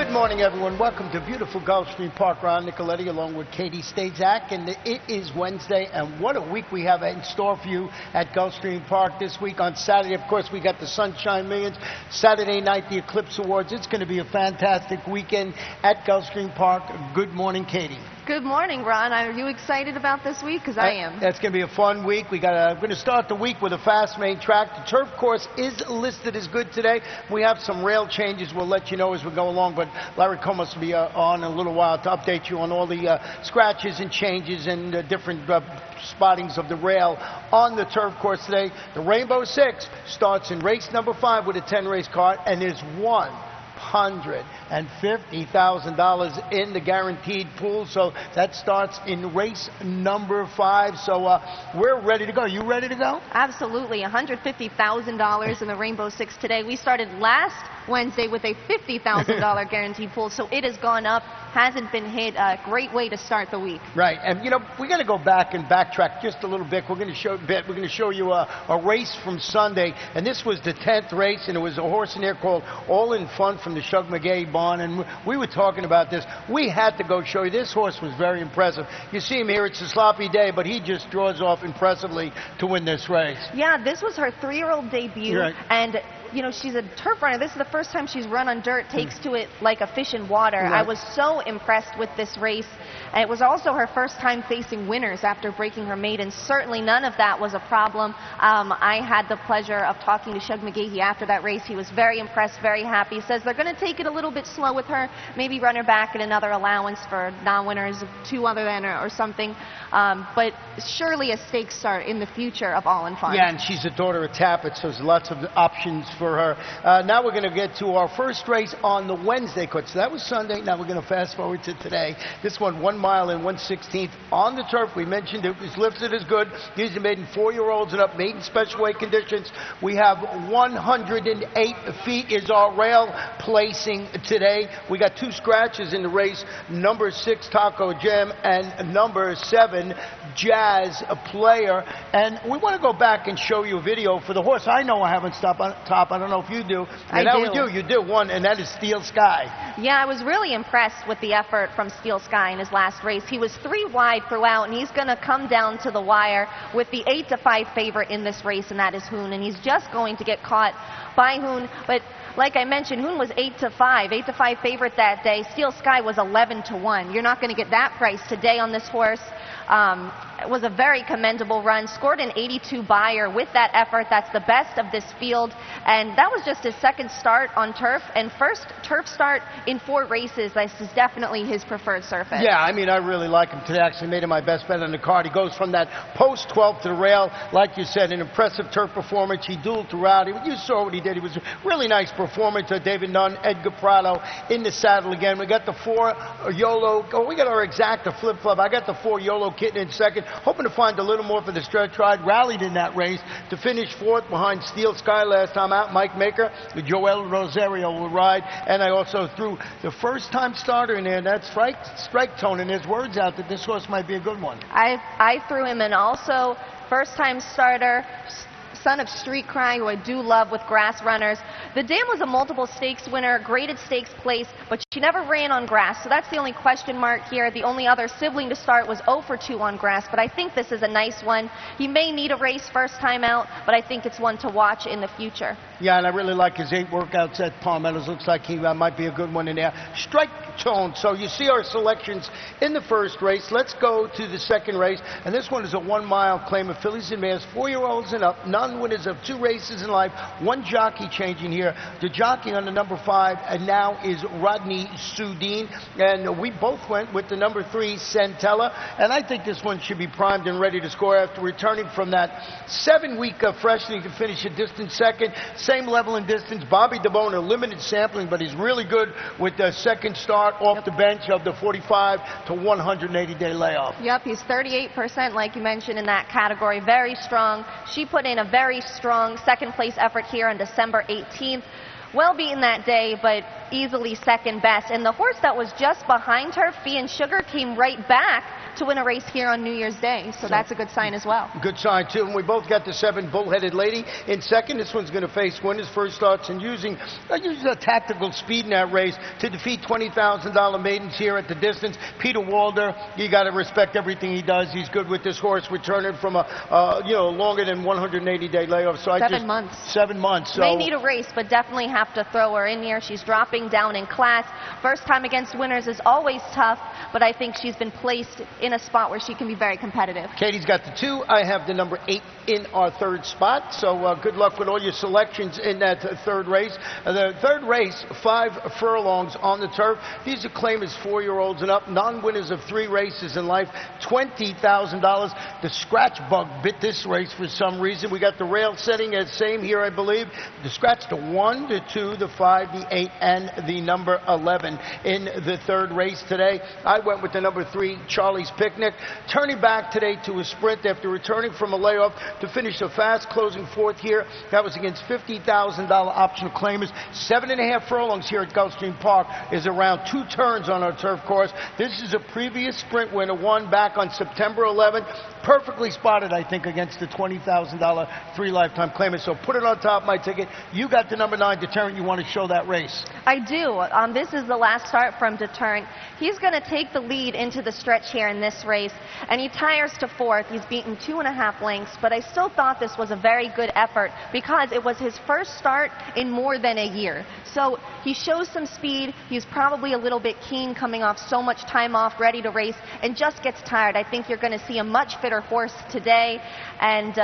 Good morning, everyone. Welcome to beautiful Gulfstream Park. Ron Nicoletti along with Katie Stazak, and it is Wednesday, and what a week we have in store for you at Gulfstream Park this week. On Saturday, of course, we got the Sunshine Millions. Saturday night, the Eclipse Awards. It's going to be a fantastic weekend at Gulfstream Park. Good morning, Katie. Good morning, Ron. Are you excited about this week? Because I am. That's going to be a fun week. We're going to start the week with a fast main track. The turf course is listed as good today. We have some rail changes. We'll let you know as we go along, but Larry Comas will be on in a little while to update you on all the scratches and changes and different spottings of the rail on the turf course today. The Rainbow Six starts in race number 5 with a 10-race card, and there's $150,000 in the guaranteed pool. So that starts in race number 5. So we're ready to go. You ready to go? Absolutely. $150,000 in the Rainbow Six today. We started last Wednesday with a $50,000 guaranteed pool, so it has gone up, hasn't been hit. A great way to start the week. Right, and you know, we're going to go back and backtrack just a little bit. We're going to show you a race from Sunday, and this was the 10th race, and it was a horse in there called All in Fun from the Shug McGay barn, and we were talking about this. We had to go show you. This horse was very impressive. You see him here. It's a sloppy day, but he just draws off impressively to win this race. Yeah, this was her 3-year-old debut, right. And you know, she's a turf runner. This is the first time she's run on dirt, takes to it like a fish in water. Right. I was so impressed with this race. And it was also her first time facing winners after breaking her maiden. Certainly none of that was a problem. I had the pleasure of talking to Shug McGahee after that race. He was very impressed, very happy. He says they're going to take it a little bit slow with her, maybe run her back at another allowance for non-winners, 2 other than her or something. But surely a stakes start in the future of All in Fun. Yeah, and she's a daughter of Tappet, so there's lots of options for her. Now we're going to get to our first race on the Wednesday course. So that was Sunday. Now we're going to fast forward to today. This one, 1 mile and 1/16 on the turf. We mentioned it was listed as good. These are maiden 4-year-olds and up, maiden special weight conditions. We have 108 feet is our rail placing today. We got 2 scratches in the race. Number 6, Taco Jam, and number 7, Jazz Player. And we want to go back and show you a video for the horse. I know I haven't stopped on top. I don't know if you do. And I do. You do one, and that is Steel Sky. Yeah, I was really impressed with the effort from Steel Sky in his last race. He was 3 wide throughout, and he's going to come down to the wire with the 8-5 favorite in this race, and that is Hoon. And he's just going to get caught by Hoon. But like I mentioned, Hoon was 8-5 favorite that day. Steel Sky was 11-1. You're not going to get that price today on this horse. It was a very commendable run, scored an 82 buyer with that effort. That's the best of this field, and that was just his 2nd start on turf and first turf start in 4 races. This is definitely his preferred surface. Yeah, I mean, I really like him today. Actually made him my best bet on the card. He goes from that post 12 to the rail. Like you said, an impressive turf performance. He dueled throughout. You saw what he did. It was a really nice performance. David Nunn, Edgar Prado in the saddle again. We got the 4 YOLO. Oh, we got our exacta flip-flop. I got the 4 YOLO kitten in 2nd. Hoping to find a little more for the stretch ride. Rallied in that race to finish 4th behind Steel Sky last time out. Mike Maker, Joel Rosario will ride. And I also threw the first-time starter in there. That's Strike Tone, and his words out that this horse might be a good one. I threw him in also. First-time starter, son of Street Cry, who I do love with grass runners. The dam was a multiple stakes winner, graded stakes place, but she never ran on grass, so that's the only question mark here. The only other sibling to start was 0-2 on grass, but I think this is a nice one. He may need a race first time out, but I think it's one to watch in the future. Yeah, and I really like his 8 workouts at Palm Meadows. Looks like he might be a good one in there. Strike Tone. So you see our selections in the first race. Let's go to the second race, and this one is a 1-mile claim of fillies and mares, 4-year-olds and up, non-winners of 2 races in life, 1 jockey changing here. The jockey on the number 5 and now is Rodney Sudine, and we both went with the number 3 Centella, and I think this one should be primed and ready to score after returning from that 7-week freshening to finish a distant 2nd. Same level in distance. Bobby DeBona, limited sampling, but he's really good with the 2nd start off the bench of the 45 to 180-day layoff. Yep, he's 38%, like you mentioned, in that category. Very strong. She put in a very strong 2nd place effort here on December 18th. Well beaten that day, but easily 2nd best. And the horse that was just behind her, Fee and Sugar, came right back to win a race here on New Year's Day, so that's a good sign as well. Good sign, too. And we both got the 7 Bullheaded Lady in second. This one's going to face winners first starts and using a tactical speed in that race to defeat $20,000 maidens here at the distance. Peter Walder, you got to respect everything he does. He's good with this horse, returning from a longer than 180-day layoff. So 7 months. 7 months. So may need a race, but definitely have to throw her in here. She's dropping down in class. First time against winners is always tough, but I think she's been placed in a spot where she can be very competitive. Katie's got the 2. I have the number 8 in our third spot. So good luck with all your selections in that third race. The third race, 5 furlongs on the turf. These are claimers 4-year-olds and up. Non-winners of 3 races in life. $20,000. The scratch bug bit this race for some reason. We got the rail setting as same here, I believe. The scratch, the 1, the 2, the 5, the 8, and the number 11 in the third race today. I went with the number 3, Charlie's Picnic. Turning back today to a sprint after returning from a layoff to finish a fast closing 4th here. That was against $50,000 optional claimers. 7.5 furlongs here at Gulfstream Park is around 2 turns on our turf course. This is a previous sprint winner, won back on September 11th. Perfectly spotted, I think, against the $20,000 3 lifetime claimers. So put it on top of my ticket. You got the number 9 Deterrent. You want to show that race? I do. This is the last start from Deterrent. He's going to take the lead into the stretch here in this race, and he tires to 4th. He's beaten 2.5 lengths, but I still thought this was a very good effort because it was his first start in more than a year. So he shows some speed. He's probably a little bit keen coming off so much time off, ready to race, and just gets tired. I think you're going to see a much fitter horse today, and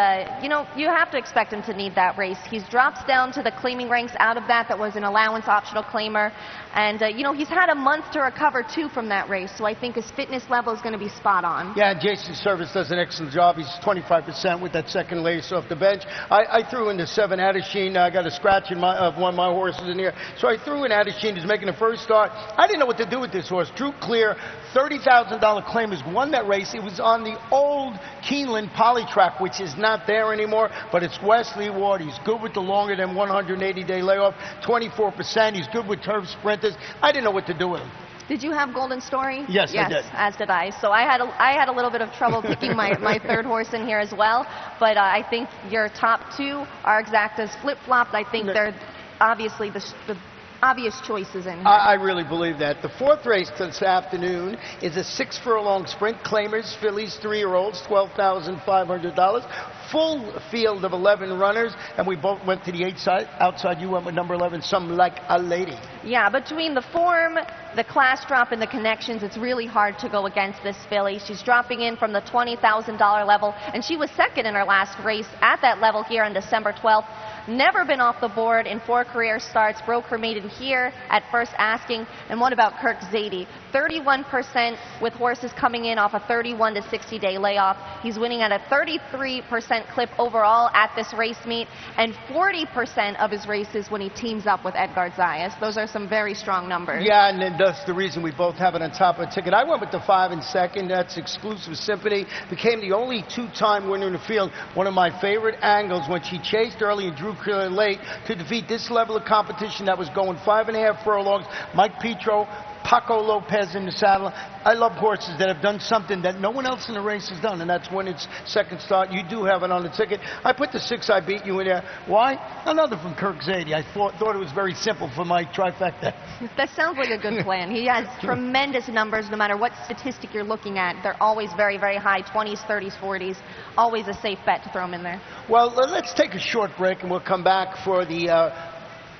you have to expect him to need that race. He's dropped down to the claiming ranks out of that. That was an allowance optional claimer, and he's had a month to recover too from that race, so I think his fitness level is going to be spot on. Yeah, Jason Service does an excellent job. He's 25% with that second race off the bench. I threw in the 7 Adisheen. I got a scratch in of one of my horses in here, so I threw in Adisheen. He's making the first start. I didn't know what to do with this horse. Drew Clear, $30,000 claimers, won that race. It was on the old Keeneland poly track, which is not there anymore, but it's Wesley Ward. He's good with the longer than 180-day layoff, 24%. He's good with turf sprinters. I didn't know what to do with him. Did you have Golden Story? Yes, I did. As did I. So I had a little bit of trouble picking my third horse in here as well, but I think your top 2 are exact as flip-flopped. I think they're obviously the obvious choices in here. I really believe that. The 4th race this afternoon is a 6 furlong sprint. Claimers, fillies, 3-year-olds, $12,500. Full field of 11 runners, and we both went to the 8 side. Outside, you went with number 11, Some Like a Lady. Yeah, between the form, the class drop, and the connections, it's really hard to go against this filly. She's dropping in from the $20,000 level, and she was second in her last race at that level here on December 12th. Never been off the board in 4 career starts. Broke her maiden here at first asking. And what about Kirk Zadie? 31% with horses coming in off a 31 to 60-day layoff. He's winning at a 33% clip overall at this race meet, and 40% of his races when he teams up with Edgard Zayas. Those are some very strong numbers. Yeah, and then that's the reason we both have it on top of the ticket. I went with the 5 in second. That's Exclusive Symphony. Became the only 2-time winner in the field. One of my favorite angles when she chased early and drew clear late to defeat this level of competition that was going 5.5 furlongs. Mike Petro, Paco Lopez in the saddle. I love horses that have done something that no one else in the race has done, and that's when it's second start. You do have it on the ticket. I put the 6 I Beat You in there. Why? Another from Kirk Zadie. I thought it was very simple for my trifecta. That sounds like a good plan. He has tremendous numbers no matter what statistic you're looking at. They're always very, very high, 20s, 30s, 40s. Always a safe bet to throw them in there. Well, let's take a short break, and we'll come back for the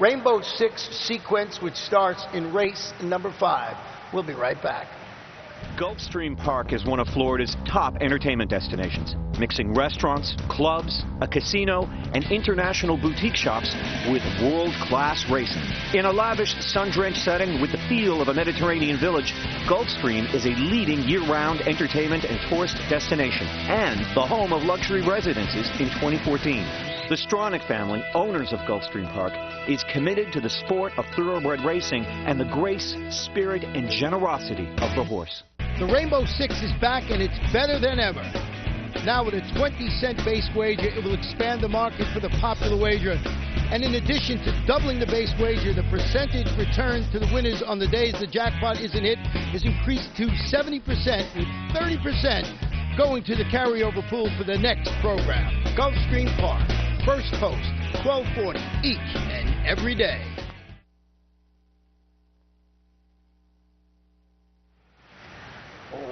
Rainbow 6 sequence, which starts in race number 5. We'll be right back. Gulfstream Park is one of Florida's top entertainment destinations, mixing restaurants, clubs, a casino, and international boutique shops with world-class racing. In a lavish, sun-drenched setting with the feel of a Mediterranean village, Gulfstream is a leading year-round entertainment and tourist destination and the home of luxury residences in 2014. The Stronach family, owners of Gulfstream Park, is committed to the sport of thoroughbred racing and the grace, spirit, and generosity of the horse. The Rainbow 6 is back, and it's better than ever. Now with a 20-cent base wager, it will expand the market for the popular wager. And in addition to doubling the base wager, the percentage return to the winners on the days the jackpot isn't hit is increased to 70%, with 30% going to the carryover pool for the next program. Gulfstream Park, first post, 1240 each and every day.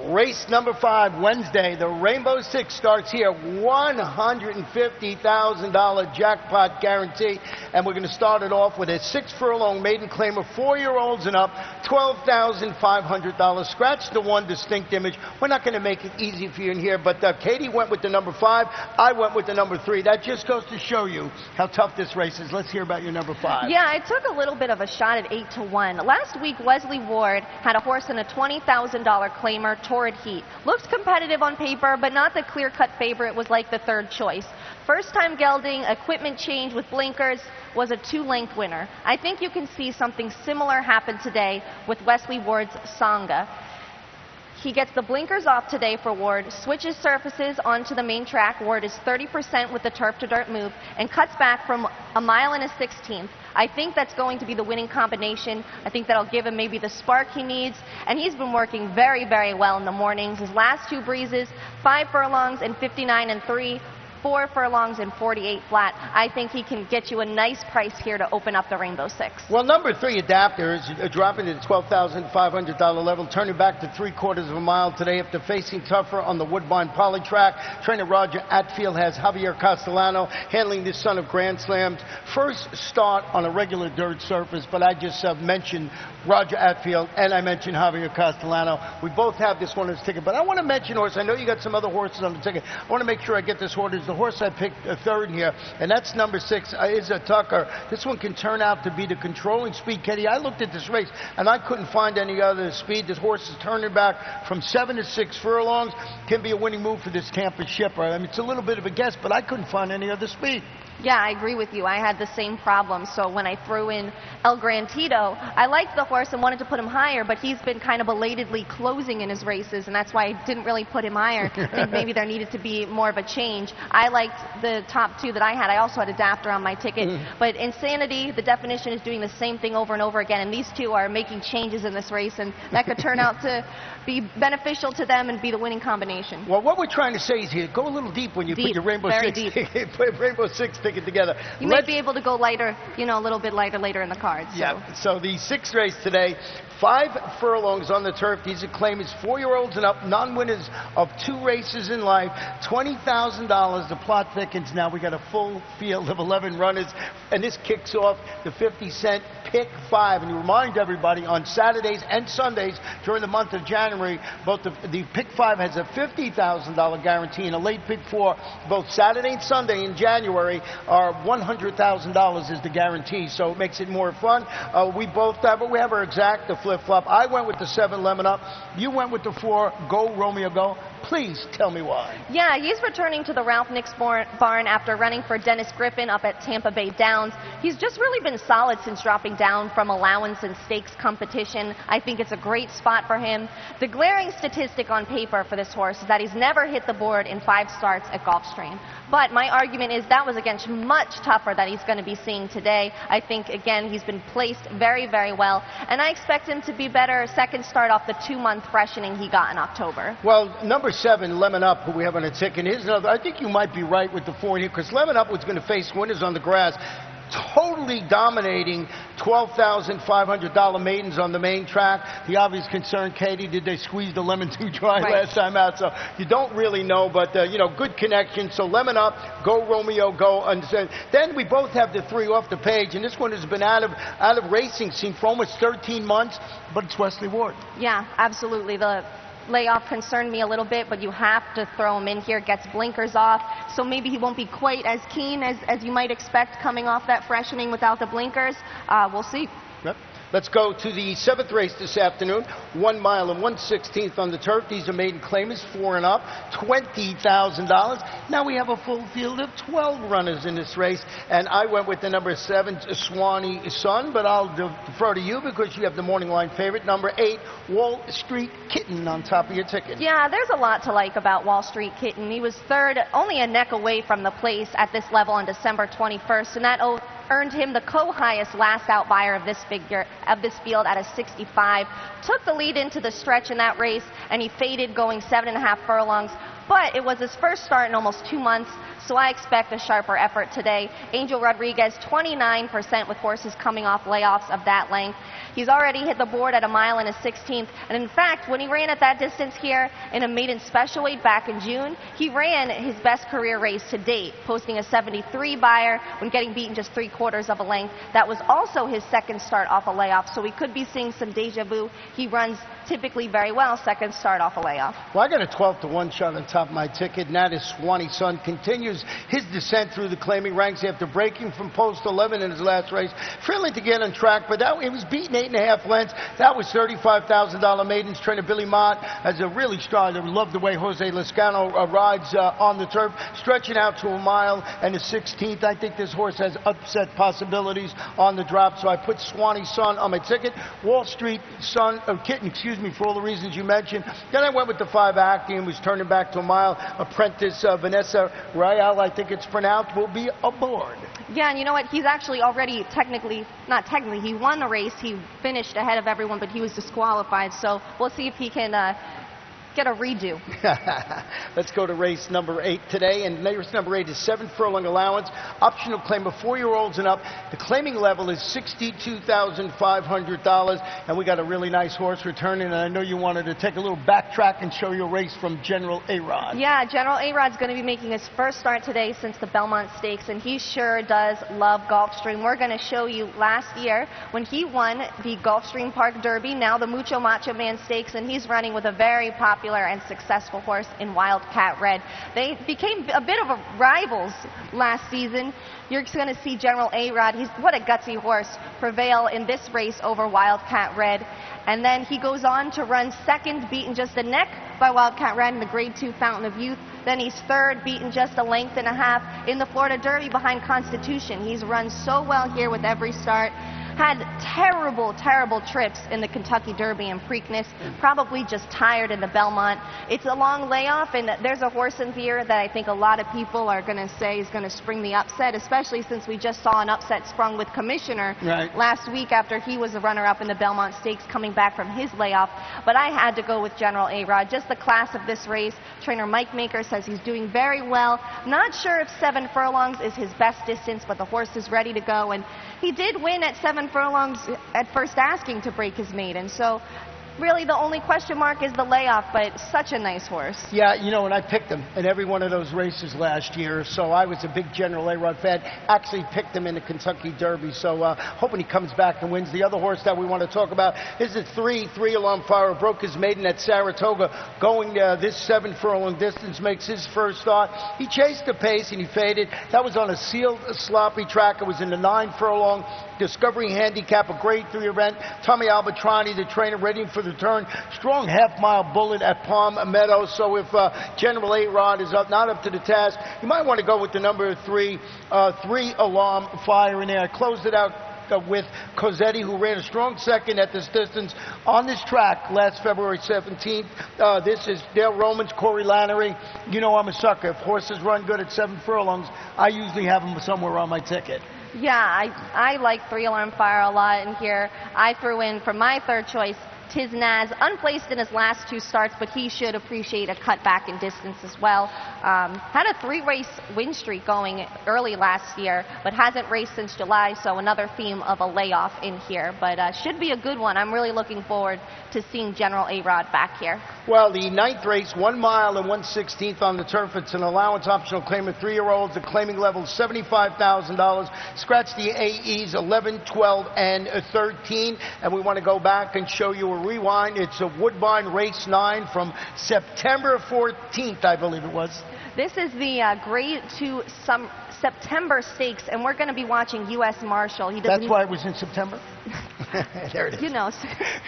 Race number 5, Wednesday. The Rainbow Six starts here. $150,000 jackpot guarantee. And we're going to start it off with a 6-furlong maiden claimer, 4-year-olds and up, $12,500. Scratch the one distinct image. We're not going to make it easy for you in here, but Katie went with the number 5. I went with the number 3. That just goes to show you how tough this race is. Let's hear about your number 5. Yeah, I took a little bit of a shot at 8-1. Last week, Wesley Ward had a horse in a $20,000 claimer, Torrid Heat. Looked competitive on paper, but not the clear-cut favorite. Was like the third choice. First-time gelding, equipment change with blinkers, was a 2-length winner. I think you can see something similar happen today with Wesley Ward's Sangha. He gets the blinkers off today for Ward, switches surfaces onto the main track. Ward is 30% with the turf to dirt move and cuts back from 1 1/16 miles. I think that's going to be the winning combination. I think that'll give him maybe the spark he needs. And he's been working very, very well in the mornings. His last 2 breezes, 5 furlongs and 59 3. 4 furlongs and 48 flat. I think he can get you a nice price here to open up the Rainbow Six. Well, number 3, Adapter, is dropping to the $12,500 level, turning back to 3/4 of a mile today after facing tougher on the Woodbine Poly track. Trainer Roger Atfield has Javier Castellano handling this son of Grand Slams. First start on a regular dirt surface, but I just mentioned Roger Atfield and I mentioned Javier Castellano. We both have this one as a ticket, but I want to mention horse. I know you got some other horses on the ticket. I want to make sure I get this horse. The horse I picked third here, and that's number 6, Isa Tucker. This one can turn out to be the controlling speed. Katie, I looked at this race, and I couldn't find any other speed. This horse is turning back from 7 to 6 furlongs. Can be a winning move for this Tampa shipper. I mean, it's a little bit of a guess, but I couldn't find any other speed. Yeah, I agree with you. I had the same problem. So when I threw in El Gran Tito, I liked the horse and wanted to put him higher, but he's been kind of belatedly closing in his races, and that's why I didn't really put him higher. I think maybe there needed to be more of a change. I liked the top 2 that I had. I also had Adapter on my ticket. But Insanity, the definition is doing the same thing over and over again, and these 2 are making changes in this race, and that could turn out to be beneficial to them and be the winning combination. Well, what we're trying to say is here, go a little deep when you put your Rainbow Six, Rainbow Six ticket together. You might be able to go lighter, you know, a little bit lighter later in the card. So. Yeah, so the 6th race today, 5 furlongs on the turf. These are claimers, 4-year-olds and up, non-winners of 2 races in life, $20,000. The plot thickens. Now we got a full field of 11 runners, and this kicks off the 50-cent Pick 5. And you remind everybody, on Saturdays and Sundays during the month of January, both the Pick 5 has a $50,000 guarantee, and a late Pick 4, both Saturday and Sunday in January, are $100,000 is the guarantee. So it makes it more fun. We both have, but we have our exact, the flip-flop. I went with the 7 Lemon Up. You went with the 4 Go Romeo Go. Please tell me why. Yeah, he's returning to the Ralph Nix barn after running for Dennis Griffin up at Tampa Bay Downs. He's just really been solid since dropping down from allowance and stakes competition. I think it's a great spot for him. The glaring statistic on paper for this horse is that he's never hit the board in 5 starts at Gulfstream. But my argument is that was against much tougher that he's going to be seeing today. I think, again, he's been placed very, very well. And I expect him to be better second start off the 2-month freshening he got in October. Well, number 7, Lemon Up, who we have on a ticket, here's another. I think you might be right with the 4 here, because Lemon Up was going to face winners on the grass. Totally dominating $12,500 maidens on the main track. The obvious concern, Katie, did they squeeze the lemon too dry last time out? So you don't really know, but, you know, good connection. So Lemon Up, Go Romeo, Go. And then we both have the 3 off the page, and this one has been out of racing scene for almost 13 months, but it's Wesley Ward. Yeah, absolutely. The layoff concerned me a little bit, but you have to throw him in here. Gets blinkers off, so maybe he won't be quite as keen as you might expect coming off that freshening without the blinkers. We'll see. Yep. Let's go to the 7th race this afternoon. 1 mile and 1/16 on the turf. These are maiden claimers, 4 and up, $20,000. Now we have a full field of 12 runners in this race, and I went with the number 7, Swanee Sun, but I'll defer to you because you have the morning line favorite, number 8, Wall Street Kitten, on top of your ticket. Yeah, there's a lot to like about Wall Street Kitten. He was third, only a neck away from the place at this level on December 21st, and that earned him the co-highest last out buyer of this field at a 65. Took the lead into the stretch in that race, and he faded going 7.5 furlongs. But it was his first start in almost 2 months, so I expect a sharper effort today. Angel Rodriguez, 29% with horses coming off layoffs of that length. He's already hit the board at 1 mile and 1/16. And in fact, when he ran at that distance here in a maiden special weight back in June, he ran his best career race to date, posting a 73 buyer when getting beaten just 3/4 of a length. That was also his second start off a layoff, so we could be seeing some deja vu. He runs typically very well second start off a layoff. Well, I got a 12-to-1 shot on top of my ticket, and that is Swanee Sun. Continues his descent through the claiming ranks after breaking from post 11 in his last race, failing to get on track, but it was beaten 8.5 lengths. That was $35,000 maidens. Trainer Billy Mott has a really strong. I love the way Jose Lascano rides on the turf, stretching out to 1 mile and 1/16. I think this horse has upset possibilities on the drop, so I put Swanee Sun on my ticket. Wall Street Sun, Kitten, excuse me, for all the reasons you mentioned. Then I went with the 5 Acting, who's turning back to 1 mile. Apprentice Vanessa Royale, I think it's pronounced, will be aboard. Yeah, and you know what? He's actually already not technically, he won the race. He finished ahead of everyone, but he was disqualified. So we'll see if he can get a redo. Let's go to race number 8 today, and race number 8 is 7 furlong allowance, optional claim of 4-year-olds and up. The claiming level is $62,500, and we got a really nice horse returning, and I know you wanted to take a little backtrack and show you a race from General A-Rod. Yeah, General A-Rod's going to be making his first start today since the Belmont Stakes, and he sure does love Gulfstream. We're going to show you last year when he won the Gulfstream Park Derby, now the Mucho Macho Man Stakes, and he's running with a very popular and successful horse in Wildcat Red. They became a bit of rivals last season. You're going to see General A-Rod, what a gutsy horse, prevail in this race over Wildcat Red. And then he goes on to run second, beaten just a neck by Wildcat Red in the Grade 2 Fountain of Youth. Then he's third, beaten just a length and a half in the Florida Derby behind Constitution. He's run so well here with every start. Had terrible, terrible trips in the Kentucky Derby and Preakness. Probably just tired in the Belmont. It's a long layoff, and there's a horse in here that I think a lot of people are going to say is going to spring the upset, especially since we just saw an upset sprung with Commissioner last week after he was a runner-up in the Belmont Stakes coming back from his layoff. But I had to go with General A-Rod. Just the class of this race. Trainer Mike Maker says he's doing very well. Not sure if 7 furlongs is his best distance, but the horse is ready to go. And he did win at 7 furlongs at first asking to break his maiden. So really the only question mark is the layoff, but such a nice horse. Yeah, you know, and I picked him in every one of those races last year, so I was a big General A-Rod fan. Actually picked him in the Kentucky Derby, so hoping he comes back and wins. The other horse that we want to talk about is the 3 Alarm Fire. Broke his maiden at Saratoga, going this 7 furlong distance, makes his first start. He chased the pace and he faded. That was on a sealed, sloppy track. It was in the 9 furlong Discovery Handicap, a Grade 3 event. Tommy Albatrani, the trainer, ready for the turn. Strong half-mile bullet at Palm Meadows. So if General A-Rod is not up to the task, you might want to go with the number 3 Alarm Fire in there. I closed it out with Cosetti, who ran a strong second at this distance on this track last February 17th. This is Dale Romans, Corey Lannery. You know I'm a sucker. If horses run good at 7 furlongs, I usually have them somewhere on my ticket. Yeah, I like 3 Alarm Fire a lot in here. I threw in for my third choice Tiz Naz, unplaced in his last 2 starts, but he should appreciate a cut back in distance as well. Had a 3-race win streak going early last year, but hasn't raced since July, so another theme of a layoff in here. But should be a good one. I'm really looking forward to seeing General A-Rod back here. Well, the 9th race, 1 mile and 1/16 on the turf. It's an allowance optional claim of 3-year-olds. The claiming level is $75,000. Scratch the AEs 11, 12, and 13. And we want to go back and show you a rewind. It's a Woodbine race 9 from September 14th, I believe it was. This is the Grade 2 September Stakes, and we're going to be watching U.S. Marshal. That's why it was in September? There it is. You know,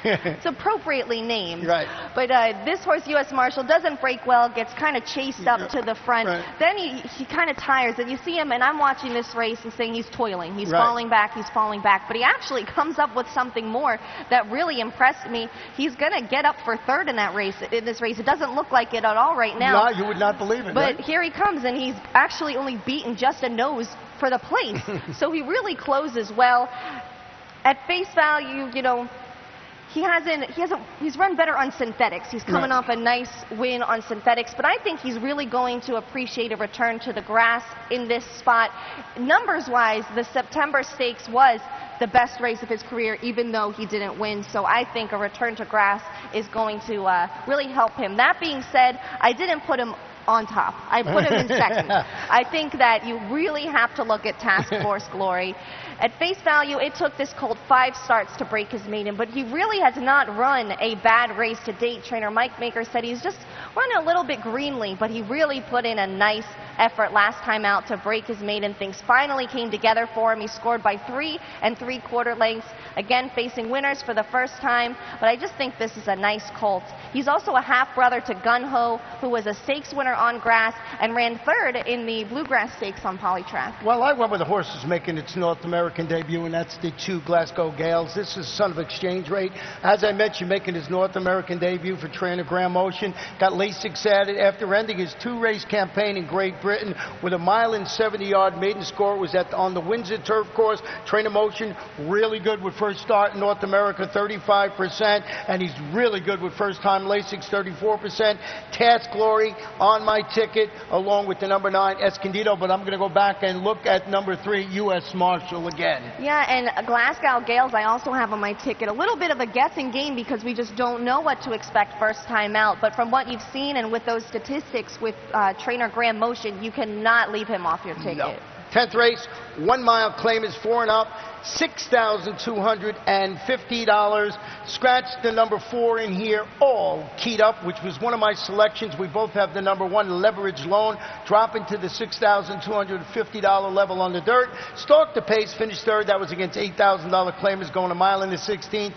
it's appropriately named. Right. But this horse, U.S. Marshal, doesn't break well, gets kind of chased up to the front. Right. Then he kind of tires, and you see him, and I'm watching this race and saying he's toiling. He's Right. falling back, he's falling back. But he actually comes up with something more that really impressed me. He's going to get up for third in this race. It doesn't look like it at all right now. No, you would not believe it. But right? here he comes, and he's actually only beaten just a nose for the place. So he really closes well. At face value, you know, he's run better on synthetics. He's coming off a nice win on synthetics, but I think he's really going to appreciate a return to the grass in this spot. Numbers-wise, the September Stakes was the best race of his career, even though he didn't win. So I think a return to grass is going to really help him. That being said, I didn't put him on top. I put him in second. I think that you really have to look at Task Force Glory. At face value, it took this colt 5 starts to break his maiden, but he really has not run a bad race to date. Trainer Mike Maker said he's just run a little bit greenly, but he really put in a nice effort last time out to break his maiden. Things finally came together for him. He scored by 3 3/4 lengths, again facing winners for the first time, but I just think this is a nice colt. He's also a half-brother to Gun Ho, who was a stakes winner on grass and ran third in the Bluegrass Stakes on Polytrack. Well, I went with the horse that's making its North American debut, and that's the 2 Glasgow Gales. This is Son of Exchange Rate. As I mentioned, making his North American debut for trainer Graham Motion. Got Lasix added after ending his 2-race campaign in Great Britain with a 1.70-mile maiden score. It was on the Windsor Turf Course. Trainer Motion, really good with first start in North America, 35%, and he's really good with first-time Lasix, 34%. Task Glory on my ticket, along with the number 9 Escondido, but I'm going to go back and look at number 3 U.S. Marshal again. Yeah, and Glasgow Gales I also have on my ticket. A little bit of a guessing game because we just don't know what to expect first time out, but from what you've seen and with those statistics with trainer Graham Motion, you cannot leave him off your ticket. No. 10th race, 1 mile claim is 4 and up, $6,250. Scratch the number 4 in here, all keyed up, which was one of my selections. We both have the number 1 Leverage Loan, dropping to the $6,250 level on the dirt. Stalk the pace, finished third. That was against $8,000 claimers, going a mile in the 16th.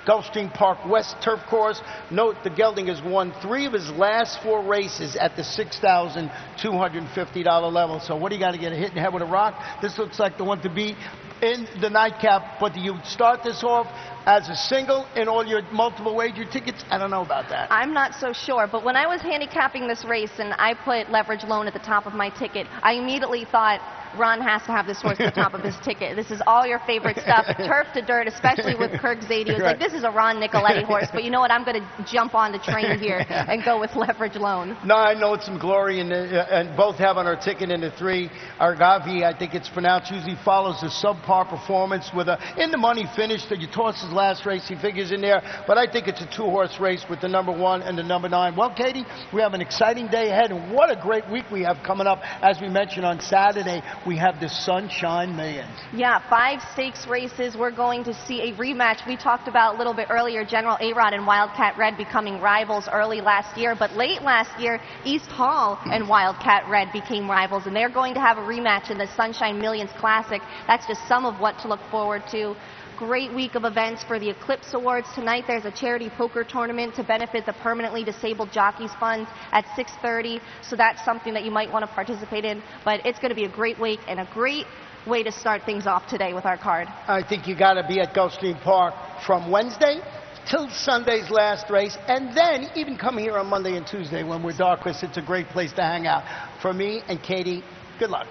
Gulfstream Park West Turf Course. Note the gelding has won 3 of his last 4 races at the $6,250 level. So what do you got to get, a hit in the head with a rock? This looks like the one to beat in the nightcap. But do you start this off as a single in all your multiple wager tickets? I don't know about that. I'm not so sure, but when I was handicapping this race and I put Leverage Loan at the top of my ticket, I immediately thought, Ron has to have this horse at the top of his ticket. This is all your favorite stuff, turf to dirt, especially with Kirk Zadie. It's like, this is a Ron Nicoletti horse, but you know what? I'm going to jump on the train here and go with Leverage Loan. 9 Notes and Glory, and both have on our ticket in the 3. Argavi, I think it's pronounced, usually follows a subpar performance with a in-the-money finish. That you toss his last race, he figures in there. But I think it's a 2-horse race with the number 1 and the number 9. Well, Katie, we have an exciting day ahead, and what a great week we have coming up. As we mentioned on Saturday, we have the Sunshine Millions. Yeah, 5 stakes races. We're going to see a rematch. We talked about a little bit earlier, General A-Rod and Wildcat Red becoming rivals early last year, but late last year, East Hall and Wildcat Red became rivals, and they're going to have a rematch in the Sunshine Millions Classic. That's just some of what to look forward to. Great week of events for the Eclipse Awards. Tonight there's a charity poker tournament to benefit the Permanently Disabled Jockeys Fund at 6:30, so that's something that you might want to participate in. But it's going to be a great week and a great way to start things off today with our card. I think you got to be at Gulfstream Park from Wednesday till Sunday's last race, and then even come here on Monday and Tuesday when we're darkest. It's a great place to hang out. For me and Katie, good luck.